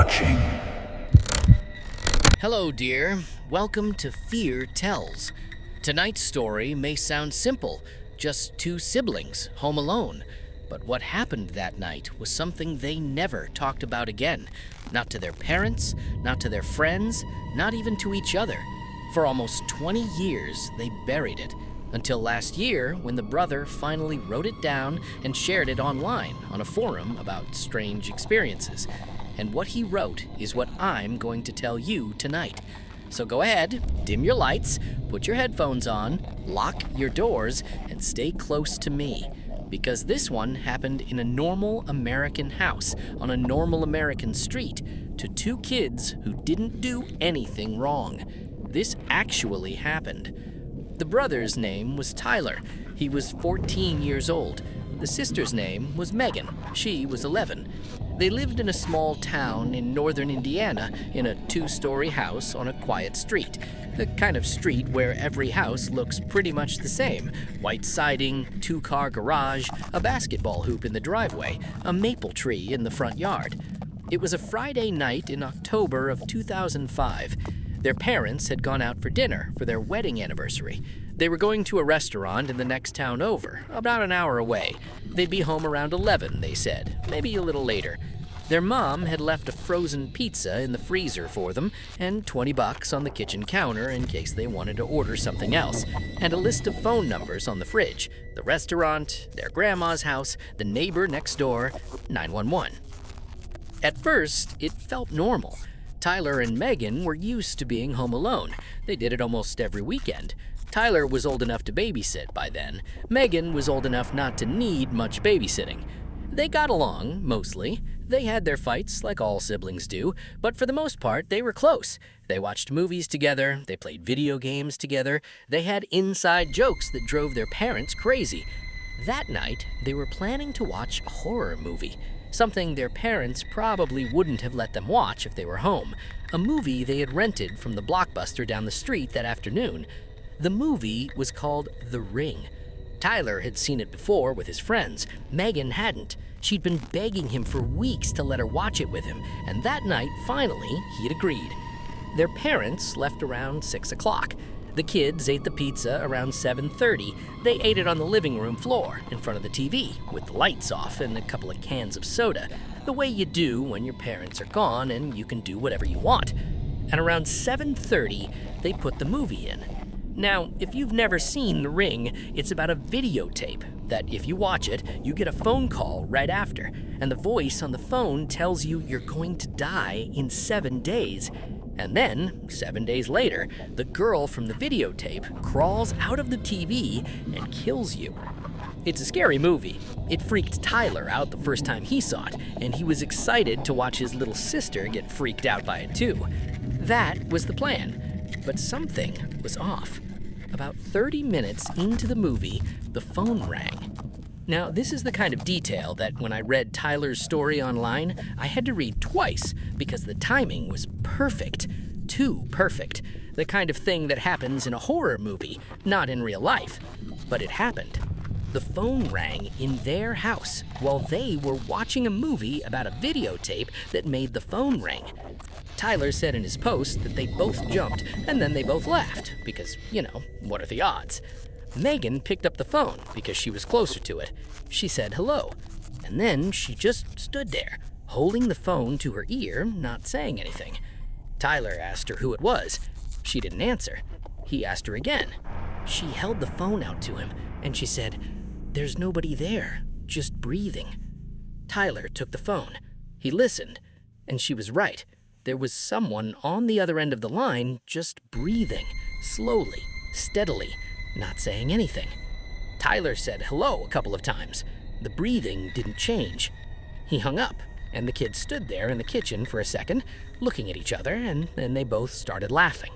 watching. Hello, dear. Welcome to Feartells. Tonight's story may sound simple, just two siblings home alone. But what happened that night was something they never talked about again. Not to their parents, not to their friends, not even to each other. For almost 20 years, they buried it. Until last year, when the brother finally wrote it down and shared it online on a forum about strange experiences. And what he wrote is what I'm going to tell you tonight. So go ahead, dim your lights, put your headphones on, lock your doors, and stay close to me. Because this one happened in a normal American house on a normal American street to two kids who didn't do anything wrong. This actually happened. The brother's name was Tyler. He was 14 years old. The sister's name was Megan. She was 11. They lived in a small town in northern Indiana in a 2-story house on a quiet street. The kind of street where every house looks pretty much the same. White siding, 2-car garage, a basketball hoop in the driveway, a maple tree in the front yard. It was a Friday night in October of 2005. Their parents had gone out for dinner for their wedding anniversary. They were going to a restaurant in the next town over, about an hour away. They'd be home around 11, they said, maybe a little later. Their mom had left a frozen pizza in the freezer for them and $20 on the kitchen counter in case they wanted to order something else, and a list of phone numbers on the fridge, the restaurant, their grandma's house, the neighbor next door, 911. At first, it felt normal. Tyler and Megan were used to being home alone. They did it almost every weekend. Tyler was old enough to babysit by then. Megan was old enough not to need much babysitting. They got along, mostly. They had their fights, like all siblings do, but for the most part, they were close. They watched movies together, they played video games together, they had inside jokes that drove their parents crazy. That night, they were planning to watch a horror movie, something their parents probably wouldn't have let them watch if they were home, a movie they had rented from the Blockbuster down the street that afternoon. The movie was called The Ring. Tyler had seen it before with his friends. Megan hadn't. She'd been begging him for weeks to let her watch it with him, and that night, finally, he'd agreed. Their parents left around 6 o'clock. The kids ate the pizza around 7:30. They ate it on the living room floor, in front of the TV, with the lights off and a couple of cans of soda, the way you do when your parents are gone and you can do whatever you want. And around 7:30, they put the movie in. Now, if you've never seen The Ring, it's about a videotape that if you watch it, you get a phone call right after, and the voice on the phone tells you you're going to die in 7 days. And then, 7 days later, the girl from the videotape crawls out of the TV and kills you. It's a scary movie. It freaked Tyler out the first time he saw it, and he was excited to watch his little sister get freaked out by it too. That was the plan, but something was off. About 30 minutes into the movie, the phone rang. Now, this is the kind of detail that when I read Tyler's story online, I had to read twice because the timing was perfect. Too perfect. The kind of thing that happens in a horror movie, not in real life. But it happened. The phone rang in their house while they were watching a movie about a videotape that made the phone ring. Tyler said in his post that they both jumped and then they both laughed because, what are the odds? Megan picked up the phone because she was closer to it. She said hello, and then she just stood there, holding the phone to her ear, not saying anything. Tyler asked her who it was. She didn't answer. He asked her again. She held the phone out to him, and she said, "There's nobody there, just breathing." Tyler took the phone. He listened, and she was right. There was someone on the other end of the line just breathing, slowly, steadily, not saying anything. Tyler said hello a couple of times. The breathing didn't change. He hung up, and the kids stood there in the kitchen for a second, looking at each other, and then they both started laughing.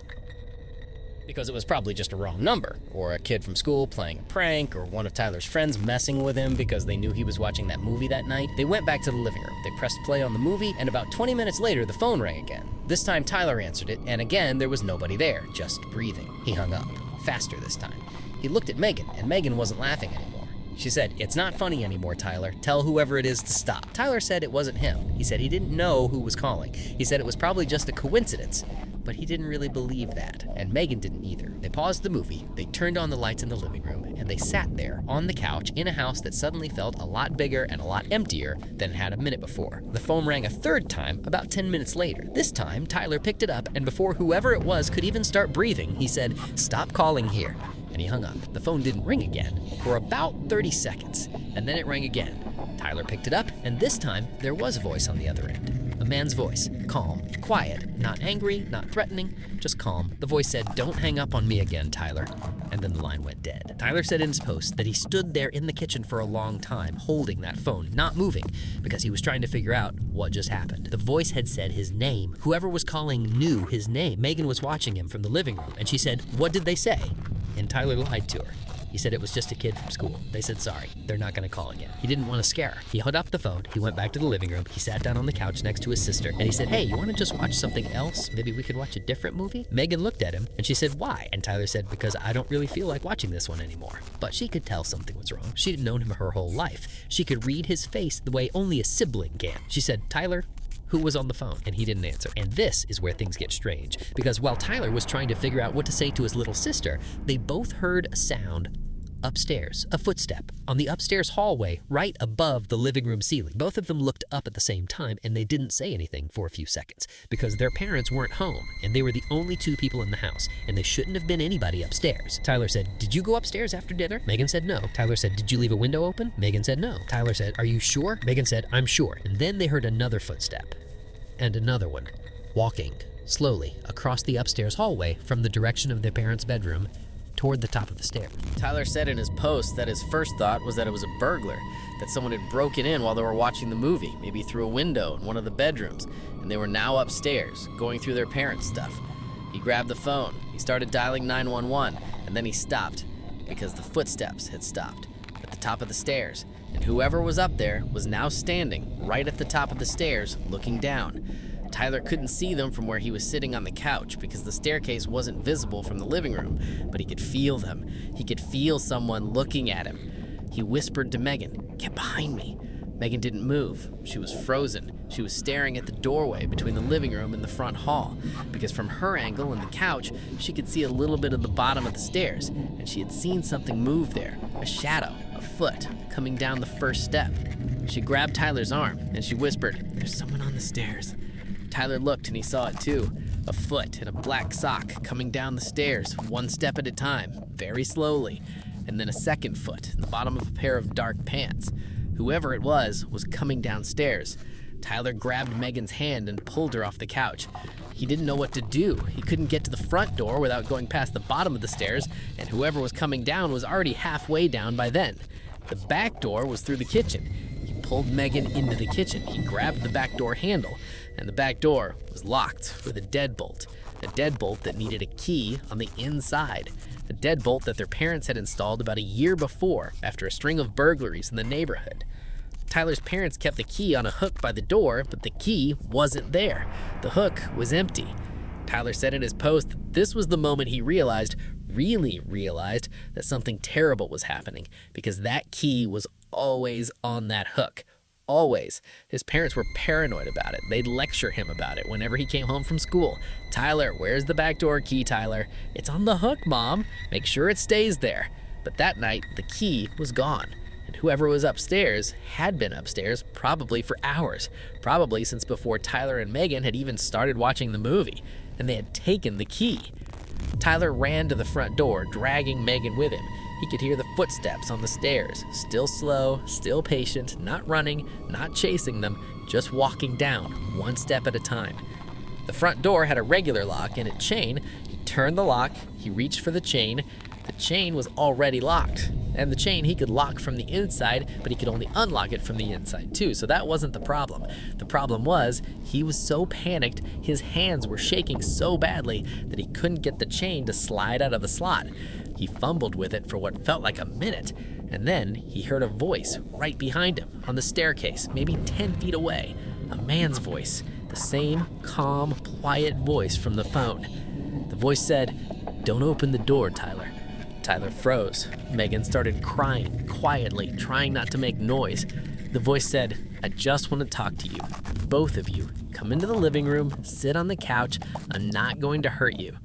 Because it was probably just a wrong number, or a kid from school playing a prank, or one of Tyler's friends messing with him because they knew he was watching that movie that night. They went back to the living room. They pressed play on the movie, and about 20 minutes later, the phone rang again. This time, Tyler answered it, and again, there was nobody there, just breathing. He hung up, faster this time. He looked at Megan, and Megan wasn't laughing anymore. She said, "It's not funny anymore, Tyler. Tell whoever it is to stop." Tyler said it wasn't him. He said he didn't know who was calling. He said it was probably just a coincidence, but he didn't really believe that, and Megan didn't either. They paused the movie, they turned on the lights in the living room, and they sat there on the couch in a house that suddenly felt a lot bigger and a lot emptier than it had a minute before. The phone rang a third time about 10 minutes later. This time, Tyler picked it up, and before whoever it was could even start breathing, he said, "Stop calling here." And he hung up. The phone didn't ring again for about 30 seconds, and then it rang again. Tyler picked it up, and this time there was a voice on the other end. A man's voice, calm, quiet, not angry, not threatening, just calm. The voice said, "Don't hang up on me again, Tyler." And then the line went dead. Tyler said in his post that he stood there in the kitchen for a long time, holding that phone, not moving, because he was trying to figure out what just happened. The voice had said his name. Whoever was calling knew his name. Megan was watching him from the living room, and she said, "What did they say?" And Tyler lied to her. He said it was just a kid from school. They said sorry, they're not gonna call again. He didn't want to scare her. He hung up the phone, he went back to the living room, he sat down on the couch next to his sister, and he said, "Hey, you wanna just watch something else? Maybe we could watch a different movie?" Megan looked at him, and she said, "Why?" And Tyler said, "Because I don't really feel like watching this one anymore." But she could tell something was wrong. She'd known him her whole life. She could read his face the way only a sibling can. She said, "Tyler, who was on the phone?" And he didn't answer. And this is where things get strange, because while Tyler was trying to figure out what to say to his little sister, they both heard a sound upstairs, a footstep on the upstairs hallway right above the living room ceiling. Both of them looked up at the same time, and they didn't say anything for a few seconds because their parents weren't home and they were the only two people in the house, and they shouldn't have been anybody upstairs. Tyler said, "Did you go upstairs after dinner?" Megan said no. Tyler said, "Did you leave a window open?" Megan said no. Tyler said, "Are you sure?" Megan said, "I'm sure." And then they heard another footstep and another one walking slowly across the upstairs hallway from the direction of their parents' bedroom toward the top of the stairs. Tyler said in his post that his first thought was that it was a burglar, that someone had broken in while they were watching the movie, maybe through a window in one of the bedrooms, and they were now upstairs, going through their parents' stuff. He grabbed the phone, he started dialing 911, and then he stopped, because the footsteps had stopped at the top of the stairs, and whoever was up there was now standing right at the top of the stairs, looking down. Tyler couldn't see them from where he was sitting on the couch because the staircase wasn't visible from the living room, but he could feel them. He could feel someone looking at him. He whispered to Megan, "Get behind me." Megan didn't move. She was frozen. She was staring at the doorway between the living room and the front hall, because from her angle on the couch, she could see a little bit of the bottom of the stairs, and she had seen something move there, a shadow, a foot, coming down the first step. She grabbed Tyler's arm, and she whispered, "There's someone on the stairs." Tyler looked and he saw it too, a foot in a black sock coming down the stairs, one step at a time, very slowly, and then a second foot in the bottom of a pair of dark pants. Whoever it was coming downstairs. Tyler grabbed Megan's hand and pulled her off the couch. He didn't know what to do. He couldn't get to the front door without going past the bottom of the stairs, and whoever was coming down was already halfway down by then. The back door was through the kitchen. He pulled Megan into the kitchen. He grabbed the back door handle, and the back door was locked with a deadbolt that needed a key on the inside, a deadbolt that their parents had installed about a year before after a string of burglaries in the neighborhood. Tyler's parents kept the key on a hook by the door, but the key wasn't there. The hook was empty. Tyler said in his post that this was the moment he really realized that something terrible was happening, because that key was always on that hook. Always. His parents were paranoid about it. They'd lecture him about it whenever he came home from school. "Tyler, where's the back door key, Tyler?" "It's on the hook, Mom. Make sure it stays there." But that night, the key was gone. And whoever was upstairs had been upstairs probably for hours. Probably since before Tyler and Megan had even started watching the movie. And they had taken the key. Tyler ran to the front door, dragging Megan with him. He could hear the footsteps on the stairs, still slow, still patient, not running, not chasing them, just walking down, one step at a time. The front door had a regular lock and a chain. He turned the lock, he reached for the chain. The chain was already locked. And the chain he could lock from the inside, but he could only unlock it from the inside too, so that wasn't the problem. The problem was, he was so panicked, his hands were shaking so badly that he couldn't get the chain to slide out of the slot. He fumbled with it for what felt like a minute, and then he heard a voice right behind him on the staircase, maybe 10 feet away. A man's voice, the same calm, quiet voice from the phone. The voice said, "Don't open the door, Tyler." Tyler froze. Megan started crying quietly, trying not to make noise. The voice said, "I just want to talk to you. Both of you. Come into the living room, sit on the couch. I'm not going to hurt you."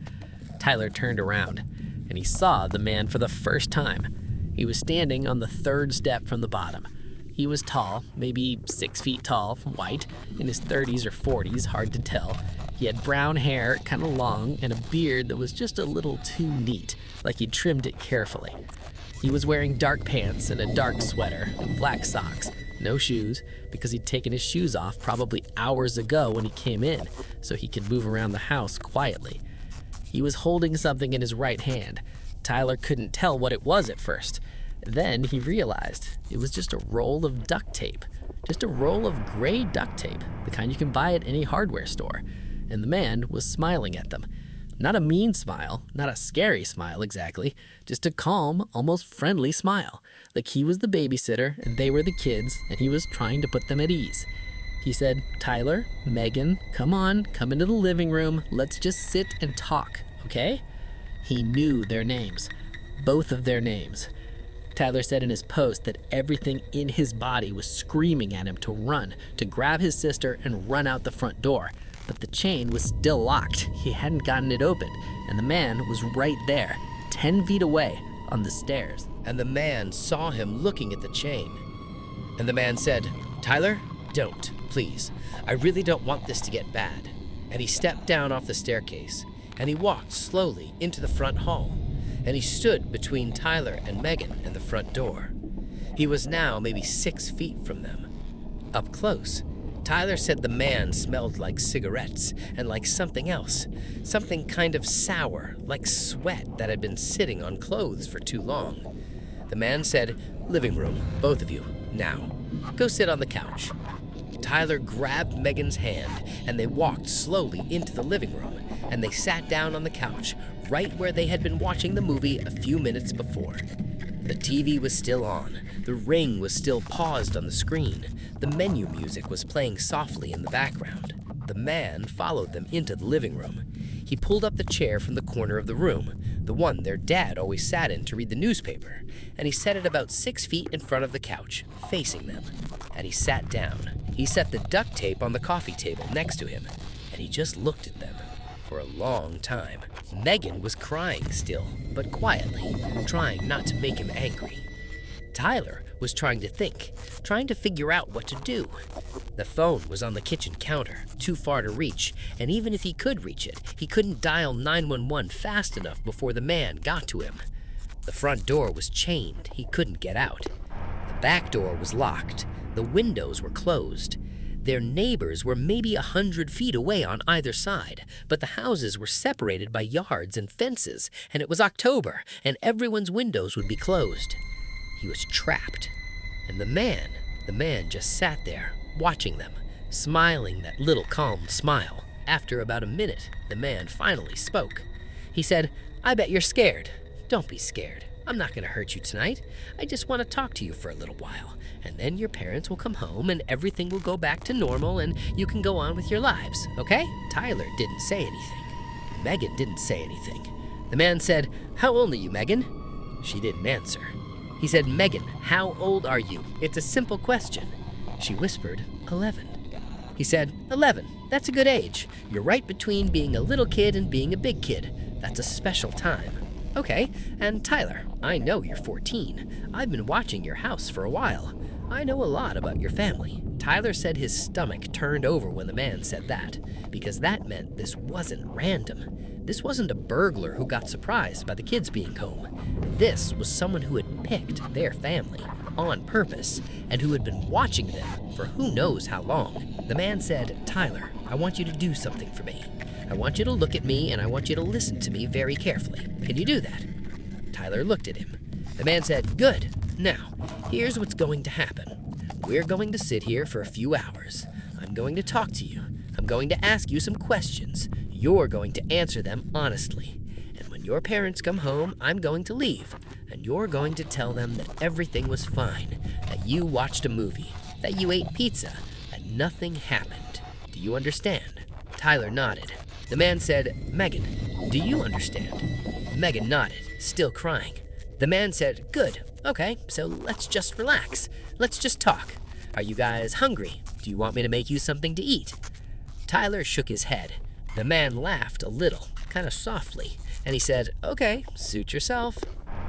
Tyler turned around, and he saw the man for the first time. He was standing on the third step from the bottom. He was tall, maybe 6 feet tall, white, in his 30s or 40s, hard to tell. He had brown hair, kind of long, and a beard that was just a little too neat, like he'd trimmed it carefully. He was wearing dark pants and a dark sweater and black socks, no shoes, because he'd taken his shoes off probably hours ago when he came in, so he could move around the house quietly. He was holding something in his right hand. Tyler couldn't tell what it was at first. Then he realized it was just a roll of duct tape, just a roll of gray duct tape, the kind you can buy at any hardware store. And the man was smiling at them. Not a mean smile, not a scary smile exactly, just a calm, almost friendly smile, like he was the babysitter and they were the kids and he was trying to put them at ease. He said, "Tyler, Megan, come on, come into the living room, let's just sit and talk, okay?" He knew their names, both of their names. Tyler said in his post that everything in his body was screaming at him to run, to grab his sister and run out the front door. But the chain was still locked. He hadn't gotten it open, and the man was right there, 10 feet away on the stairs. And the man saw him looking at the chain. And the man said, "Tyler, don't, please. I really don't want this to get bad." And he stepped down off the staircase, and he walked slowly into the front hall, and he stood between Tyler and Megan and the front door. He was now maybe 6 feet from them. Up close, Tyler said the man smelled like cigarettes and like something else, something kind of sour, like sweat that had been sitting on clothes for too long. The man said, "Living room, both of you, now. Go sit on the couch." Tyler grabbed Megan's hand and they walked slowly into the living room, and they sat down on the couch right where they had been watching the movie a few minutes before. The TV was still on. The ring was still paused on the screen. The menu music was playing softly in the background. The man followed them into the living room. He pulled up the chair from the corner of the room, the one their dad always sat in to read the newspaper, and he set it about 6 feet in front of the couch, facing them. And he sat down. He set the duct tape on the coffee table next to him, and he just looked at them for a long time. Megan was crying still, but quietly, trying not to make him angry. Tyler was trying to think, trying to figure out what to do. The phone was on the kitchen counter, too far to reach, and even if he could reach it, he couldn't dial 911 fast enough before the man got to him. The front door was chained, he couldn't get out. The back door was locked, the windows were closed. Their neighbors were maybe 100 feet away on either side, but the houses were separated by yards and fences, and it was October, and everyone's windows would be closed. He was trapped. And the man just sat there, watching them, smiling that little calm smile. After about a minute, the man finally spoke. He said, "I bet you're scared. Don't be scared. I'm not gonna hurt you tonight. I just want to talk to you for a little while, and then your parents will come home and everything will go back to normal and you can go on with your lives, okay?" Tyler didn't say anything. Megan didn't say anything. The man said, "How old are you, Megan?" She didn't answer. He said, "Megan, how old are you? It's a simple question." She whispered, 11. He said, 11, that's a good age. You're right between being a little kid and being a big kid. That's a special time. Okay, and Tyler, I know you're 14. I've been watching your house for a while. I know a lot about your family." Tyler said his stomach turned over when the man said that, because that meant this wasn't random. This wasn't a burglar who got surprised by the kids being home. This was someone who had picked their family on purpose and who had been watching them for who knows how long. The man said, "Tyler, I want you to do something for me. I want you to look at me and I want you to listen to me very carefully. Can you do that?" Tyler looked at him. The man said, "Good. Now, here's what's going to happen. We're going to sit here for a few hours. I'm going to talk to you. I'm going to ask you some questions. You're going to answer them honestly. And when your parents come home, I'm going to leave. And you're going to tell them that everything was fine, that you watched a movie, that you ate pizza, and nothing happened. Do you understand?" Tyler nodded. The man said, "Megan, do you understand?" Megan nodded, still crying. The man said, "Good, okay, so let's just relax. Let's just talk. Are you guys hungry? Do you want me to make you something to eat?" Tyler shook his head. The man laughed a little, kind of softly, and he said, "Okay, suit yourself."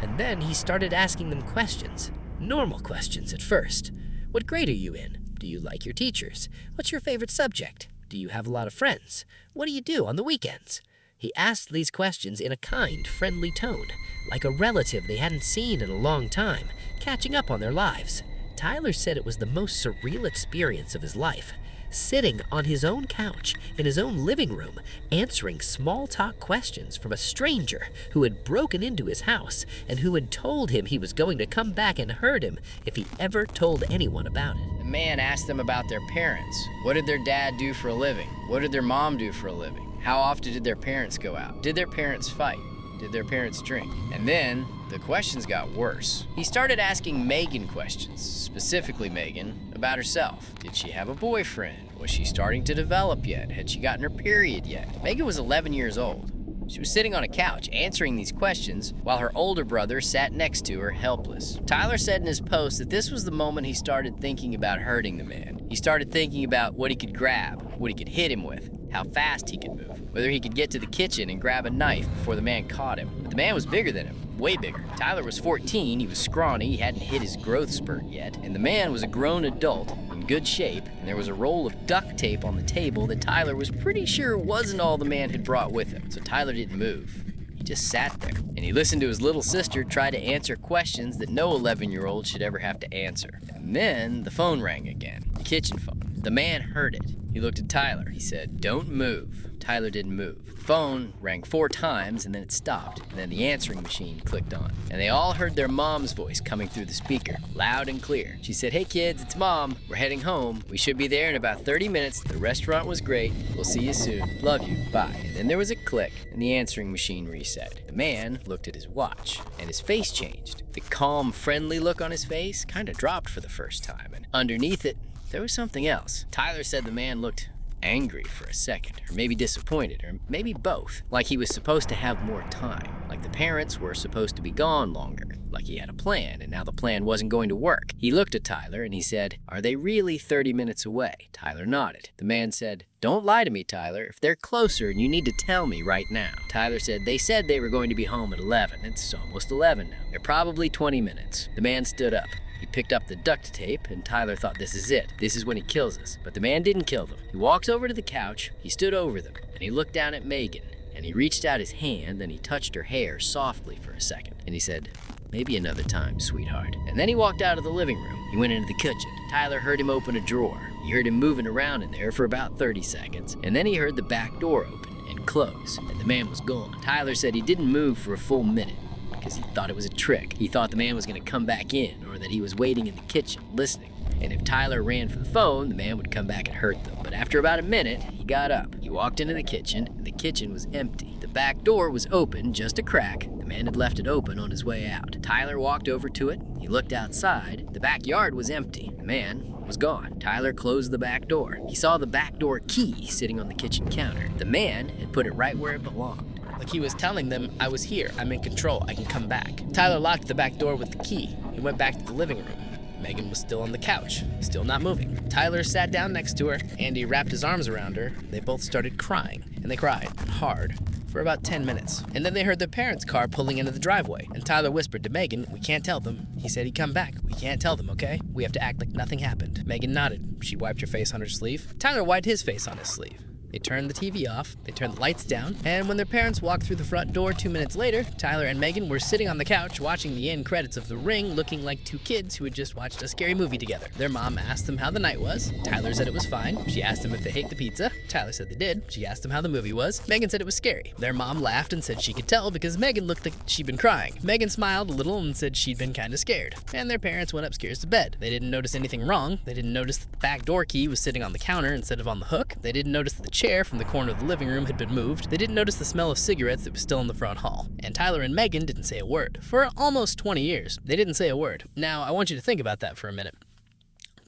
And then he started asking them questions. Normal questions at first. What grade are you in? Do you like your teachers? What's your favorite subject? Do you have a lot of friends? What do you do on the weekends? He asked these questions in a kind, friendly tone, like a relative they hadn't seen in a long time, catching up on their lives. Tyler said it was the most surreal experience of his life, sitting on his own couch in his own living room, answering small talk questions from a stranger who had broken into his house and who had told him he was going to come back and hurt him if he ever told anyone about it. The man asked them about their parents. What did their dad do for a living? What did their mom do for a living? How often did their parents go out? Did their parents fight? Did their parents drink? And then the questions got worse. He started asking Megan questions, specifically Megan, about herself. Did she have a boyfriend? Was she starting to develop yet? Had she gotten her period yet? Megan was 11 years old. She was sitting on a couch answering these questions while her older brother sat next to her, helpless. Tyler said in his post that this was the moment he started thinking about hurting the man. He started thinking about what he could grab, what he could hit him with, how fast he could move, whether he could get to the kitchen and grab a knife before the man caught him. But the man was bigger than him, way bigger. Tyler was 14, he was scrawny, he hadn't hit his growth spurt yet, and the man was a grown adult, in good shape, and there was a roll of duct tape on the table that Tyler was pretty sure wasn't all the man had brought with him. So Tyler didn't move. He just sat there, and he listened to his little sister try to answer questions that no 11-year-old should ever have to answer. And then the phone rang again, the kitchen phone. The man heard it. He looked at Tyler. He said, "Don't move." Tyler didn't move. The phone rang 4 times and then it stopped, and then the answering machine clicked on. And they all heard their mom's voice coming through the speaker, loud and clear. She said, "Hey kids, it's Mom. We're heading home. We should be there in about 30 minutes. The restaurant was great. We'll see you soon. Love you. Bye." And then there was a click and the answering machine reset. The man looked at his watch and his face changed. The calm, friendly look on his face kind of dropped for the first time, and underneath it, there was something else. Tyler said the man looked angry for a second, or maybe disappointed, or maybe both. Like he was supposed to have more time. Like the parents were supposed to be gone longer. Like he had a plan, and now the plan wasn't going to work. He looked at Tyler and he said, "Are they really 30 minutes away?" Tyler nodded. The man said, "Don't lie to me, Tyler. If they're closer, you need to tell me right now." Tyler said, "They said they were going to be home at 11. It's almost 11 now. They're probably 20 minutes. The man stood up. He picked up the duct tape, and Tyler thought, "This is it. This is when he kills us." But the man didn't kill them. He walks over to the couch, he stood over them, and he looked down at Megan, and he reached out his hand, and he touched her hair softly for a second, and he said, "Maybe another time, sweetheart." And then he walked out of the living room. He went into the kitchen. Tyler heard him open a drawer. He heard him moving around in there for about 30 seconds, and then he heard the back door open and close, and the man was gone. Tyler said he didn't move for a full minute, because he thought it was a trick. He thought the man was going to come back in, or that he was waiting in the kitchen, listening. And if Tyler ran for the phone, the man would come back and hurt them. But after about a minute, he got up. He walked into the kitchen, and the kitchen was empty. The back door was open, just a crack. The man had left it open on his way out. Tyler walked over to it. He looked outside. The backyard was empty. The man was gone. Tyler closed the back door. He saw the back door key sitting on the kitchen counter. The man had put it right where it belonged. Like he was telling them, "I was here, I'm in control, I can come back." Tyler locked the back door with the key. He went back to the living room. Megan was still on the couch, still not moving. Tyler sat down next to her, and he wrapped his arms around her. They both started crying, and they cried hard for about 10 minutes. And then they heard their parents' car pulling into the driveway, and Tyler whispered to Megan, "We can't tell them. He said he'd come back. We can't tell them, okay? We have to act like nothing happened." Megan nodded. She wiped her face on her sleeve. Tyler wiped his face on his sleeve. They turned the TV off, they turned the lights down, and when their parents walked through the front door 2 minutes later, Tyler and Megan were sitting on the couch watching the end credits of The Ring, looking like 2 kids who had just watched a scary movie together. Their mom asked them how the night was. Tyler said it was fine. She asked them if they hate the pizza. Tyler said they did. She asked them how the movie was. Megan said it was scary. Their mom laughed and said she could tell because Megan looked like she'd been crying. Megan smiled a little and said she'd been kind of scared. And their parents went upstairs to bed. They didn't notice anything wrong. They didn't notice that the back door key was sitting on the counter instead of on the hook. They didn't notice that the chair from the corner of the living room had been moved. They didn't notice the smell of cigarettes that was still in the front hall. And Tyler and Megan didn't say a word. For almost 20 years, they didn't say a word. Now, I want you to think about that for a minute.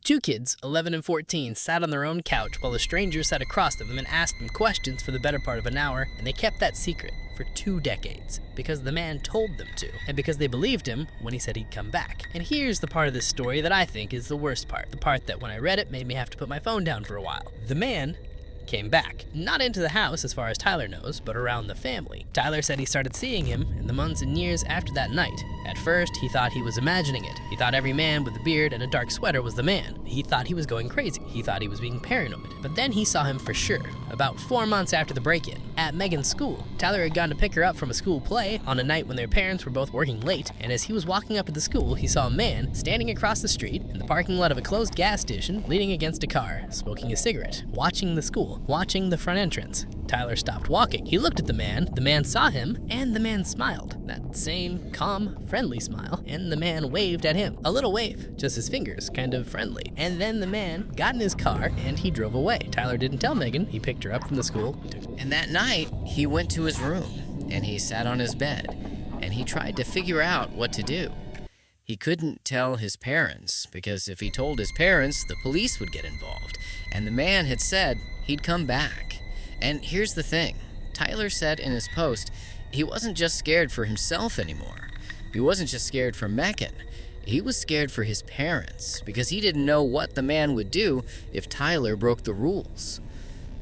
Two kids, 11 and 14, sat on their own couch while a stranger sat across them and asked them questions for the better part of an hour, and they kept that secret for 2 decades because the man told them to, and because they believed him when he said he'd come back. And here's the part of this story that I think is the worst part, the part that when I read it made me have to put my phone down for a while. The man came back. Not into the house as far as Tyler knows, but around the family. Tyler said he started seeing him in the months and years after that night. At first, he thought he was imagining it. He thought every man with a beard and a dark sweater was the man. He thought he was going crazy. He thought he was being paranoid. But then he saw him for sure, about 4 months after the break-in, at Megan's school. Tyler had gone to pick her up from a school play on a night when their parents were both working late, and as he was walking up to the school, he saw a man standing across the street in the parking lot of a closed gas station, leaning against a car, smoking a cigarette, watching the school, watching the front entrance. Tyler stopped walking. He looked at the man saw him, and the man smiled. That same calm, friendly smile, and the man waved at him. A little wave, just his fingers, kind of friendly. And then the man got in his car, and he drove away. Tyler didn't tell Megan. He picked her up from the school. And that night, he went to his room, and he sat on his bed, and he tried to figure out what to do. He couldn't tell his parents, because if he told his parents, the police would get involved, and the man had said he'd come back. And here's the thing, Tyler said in his post, he wasn't just scared for himself anymore. He wasn't just scared for Megan. He was scared for his parents, because he didn't know what the man would do if Tyler broke the rules.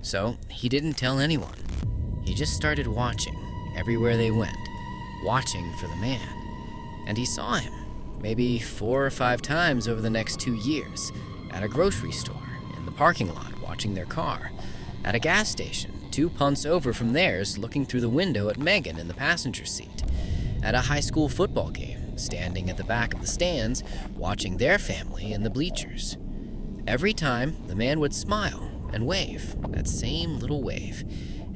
So he didn't tell anyone. He just started watching everywhere they went, watching for the man. And he saw him, maybe 4 or 5 times over the next 2 years, at a grocery store, in the parking lot watching their car, at a gas station 2 punts over from theirs looking through the window at Megan in the passenger seat, at a high school football game, standing at the back of the stands watching their family in the bleachers. Every time, the man would smile and wave, that same little wave,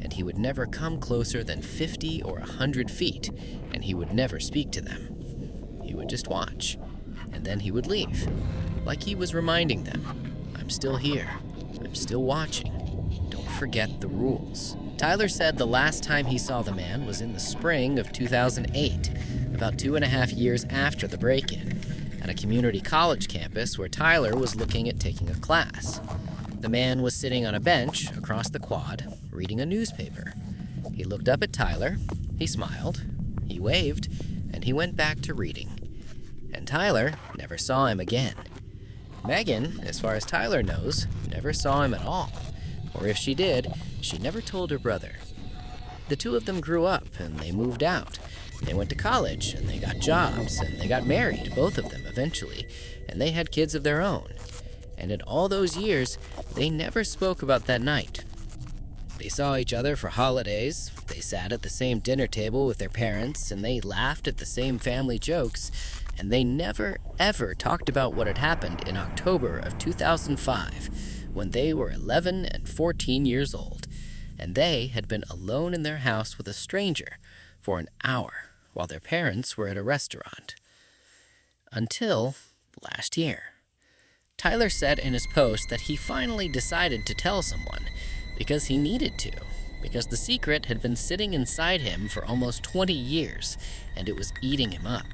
and he would never come closer than 50 or 100 feet, and he would never speak to them. He would just watch, and then he would leave, like he was reminding them, I'm still here, I'm still watching, don't forget the rules. Tyler said the last time he saw the man was in the spring of 2008, about 2.5 years after the break-in, at a community college campus where Tyler was looking at taking a class. The man was sitting on a bench across the quad, reading a newspaper. He looked up at Tyler, he smiled, he waved, and he went back to reading. And Tyler never saw him again. Megan, as far as Tyler knows, never saw him at all. Or if she did, she never told her brother. The two of them grew up and they moved out. They went to college and they got jobs and they got married, both of them eventually, and they had kids of their own. And in all those years, they never spoke about that night. They saw each other for holidays, they sat at the same dinner table with their parents, and they laughed at the same family jokes, and they never, ever talked about what had happened in October of 2005, when they were 11 and 14 years old, and they had been alone in their house with a stranger for an hour while their parents were at a restaurant. Until last year. Tyler said in his post that he finally decided to tell someone because he needed to, because the secret had been sitting inside him for almost 20 years and it was eating him up.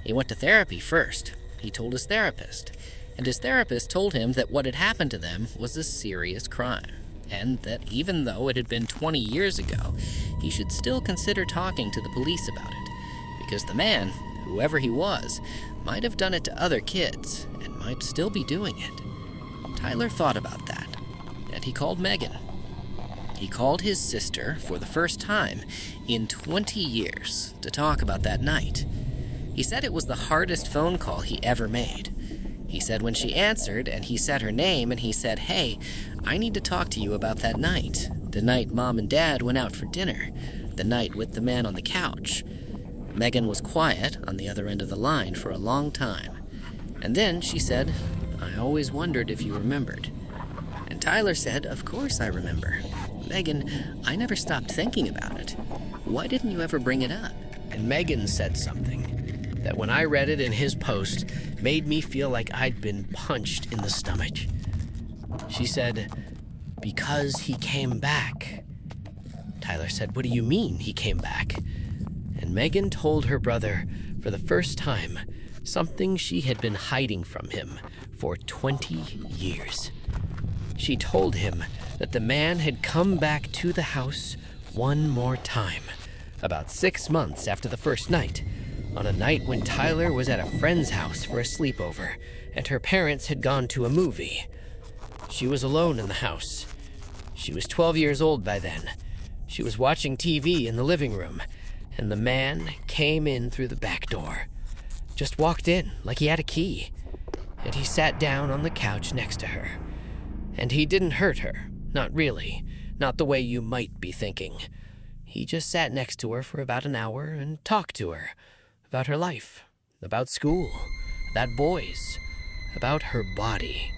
He went to therapy first. He told his therapist, and his therapist told him that what had happened to them was a serious crime, and that even though it had been 20 years ago, he should still consider talking to the police about it, because the man, whoever he was, might have done it to other kids and might still be doing it. Tyler thought about that, and he called Megan. He called his sister for the first time in 20 years to talk about that night. He said it was the hardest phone call he ever made. He said when she answered and he said her name and he said, "Hey, I need to talk to you about that night. The night Mom and Dad went out for dinner. The night with the man on the couch." Megan was quiet on the other end of the line for a long time. And then she said, "I always wondered if you remembered." And Tyler said, "Of course I remember. Megan, I never stopped thinking about it. Why didn't you ever bring it up?" And Megan said something that when I read it in his post made me feel like I'd been punched in the stomach. She said, "Because he came back." Tyler said, "What do you mean he came back?" And Megan told her brother, for the first time, something she had been hiding from him for 20 years. She told him that the man had come back to the house one more time, about 6 months after the first night, on a night when Tyler was at a friend's house for a sleepover and her parents had gone to a movie. She was alone in the house. She was 12 years old by then. She was watching TV in the living room, and the man came in through the back door. Just walked in like he had a key, and he sat down on the couch next to her. And he didn't hurt her, not really, not the way you might be thinking. He just sat next to her for about an hour and talked to her about her life, about school, about boys, about her body.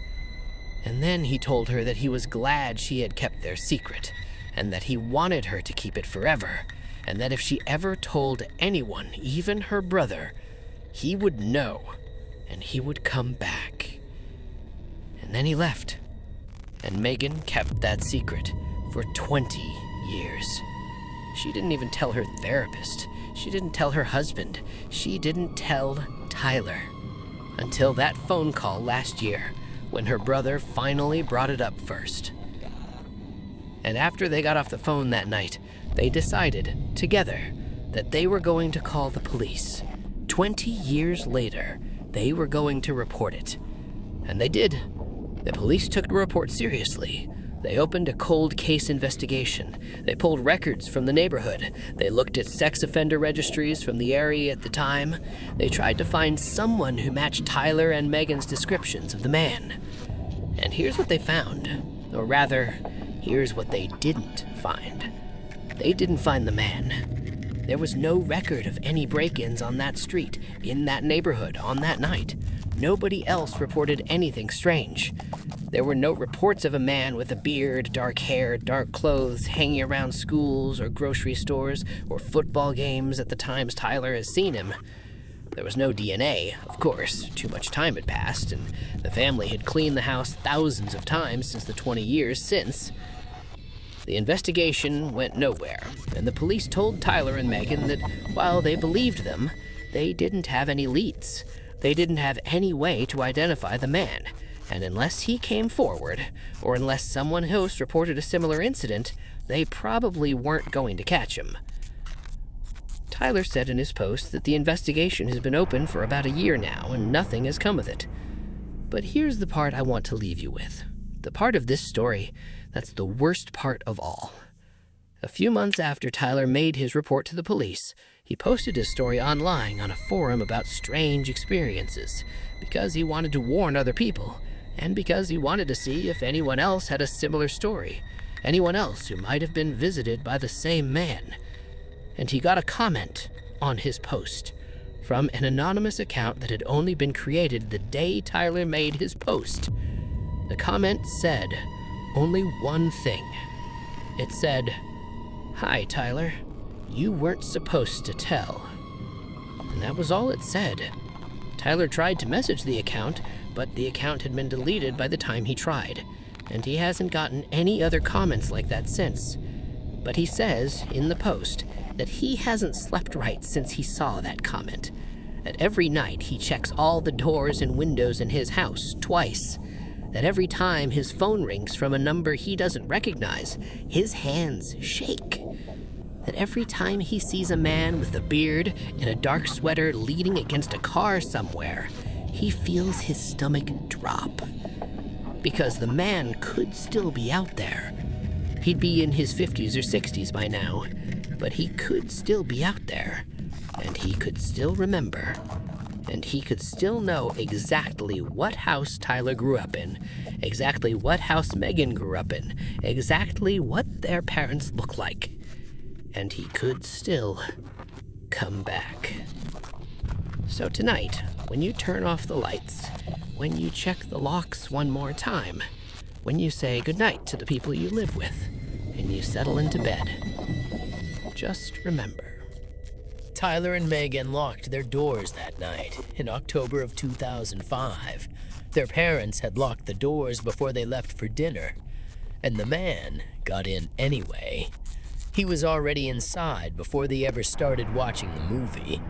And then he told her that he was glad she had kept their secret, and that he wanted her to keep it forever, and that if she ever told anyone, even her brother, he would know, and he would come back. And then he left, and Megan kept that secret for 20 years. She didn't even tell her therapist. She didn't tell her husband. She didn't tell Tyler. Until that phone call last year, when her brother finally brought it up first. And after they got off the phone that night, they decided, together, that they were going to call the police. 20 years later, they were going to report it. And they did. The police took the report seriously. They opened a cold case investigation. They pulled records from the neighborhood. They looked at sex offender registries from the area at the time. They tried to find someone who matched Tyler and Megan's descriptions of the man. And here's what they found. Or rather, here's what they didn't find. They didn't find the man. There was no record of any break-ins on that street, in that neighborhood, on that night. Nobody else reported anything strange. There were no reports of a man with a beard, dark hair, dark clothes, hanging around schools or grocery stores or football games at the times Tyler has seen him. There was no DNA, of course. Too much time had passed, and the family had cleaned the house thousands of times since the 20 years since. The investigation went nowhere, and the police told Tyler and Megan that while they believed them, they didn't have any leads. They didn't have any way to identify the man, and unless he came forward, or unless someone else reported a similar incident, they probably weren't going to catch him. Tyler said in his post that the investigation has been open for about a year now, and nothing has come of it. But here's the part I want to leave you with. The part of this story that's the worst part of all. A few months after Tyler made his report to the police, he posted his story online on a forum about strange experiences, because he wanted to warn other people, and because he wanted to see if anyone else had a similar story, anyone else who might have been visited by the same man. And he got a comment on his post from an anonymous account that had only been created the day Tyler made his post. The comment said only one thing. It said, "Hi, Tyler. You weren't supposed to tell." And that was all it said. Tyler tried to message the account, but the account had been deleted by the time he tried, and he hasn't gotten any other comments like that since. But he says in the post that he hasn't slept right since he saw that comment. That every night he checks all the doors and windows in his house twice. That every time his phone rings from a number he doesn't recognize, his hands shake. That every time he sees a man with a beard and a dark sweater leaning against a car somewhere, he feels his stomach drop. Because the man could still be out there. He'd be in his 50s or 60s by now, but he could still be out there, and he could still remember, and he could still know exactly what house Tyler grew up in, exactly what house Megan grew up in, exactly what their parents look like, and he could still come back. So tonight, when you turn off the lights, when you check the locks one more time, when you say goodnight to the people you live with, and you settle into bed, just remember. Tyler and Megan locked their doors that night in October of 2005. Their parents had locked the doors before they left for dinner, and the man got in anyway. He was already inside before they ever started watching the movie.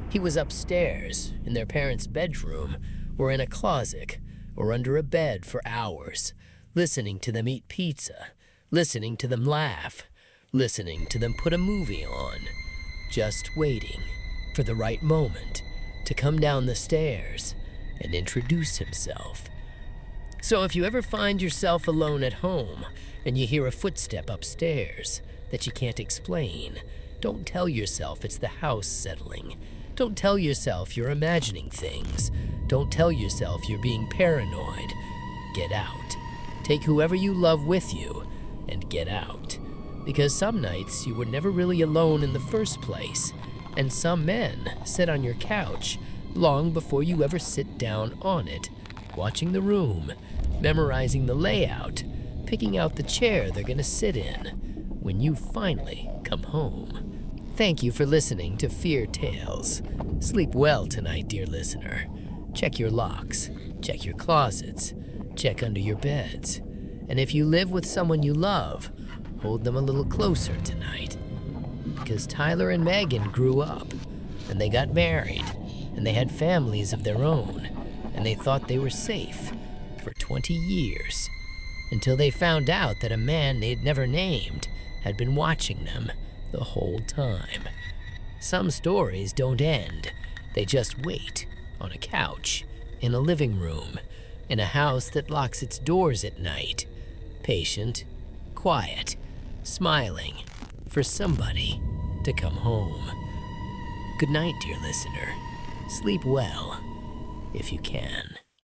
He was upstairs in their parents' bedroom or in a closet or under a bed for hours, listening to them eat pizza, listening to them laugh, listening to them put a movie on, just waiting for the right moment to come down the stairs and introduce himself. So if you ever find yourself alone at home and you hear a footstep upstairs that you can't explain, don't tell yourself it's the house settling. Don't tell yourself you're imagining things. Don't tell yourself you're being paranoid. Get out. Take whoever you love with you and get out. Because some nights you were never really alone in the first place, and some men sit on your couch long before you ever sit down on it, watching the room, memorizing the layout, picking out the chair they're gonna sit in when you finally come home. Thank you for listening to Fear Tales. Sleep well tonight, dear listener. Check your locks, check your closets, check under your beds. And if you live with someone you love, hold them a little closer tonight. Because Tyler and Megan grew up, and they got married, and they had families of their own, and they thought they were safe for 20 years, until they found out that a man they'd never named had been watching them the whole time. Some stories don't end. They just wait on a couch, in a living room, in a house that locks its doors at night, patient, quiet, smiling for somebody to come home. Good night, dear listener. Sleep well, if you can.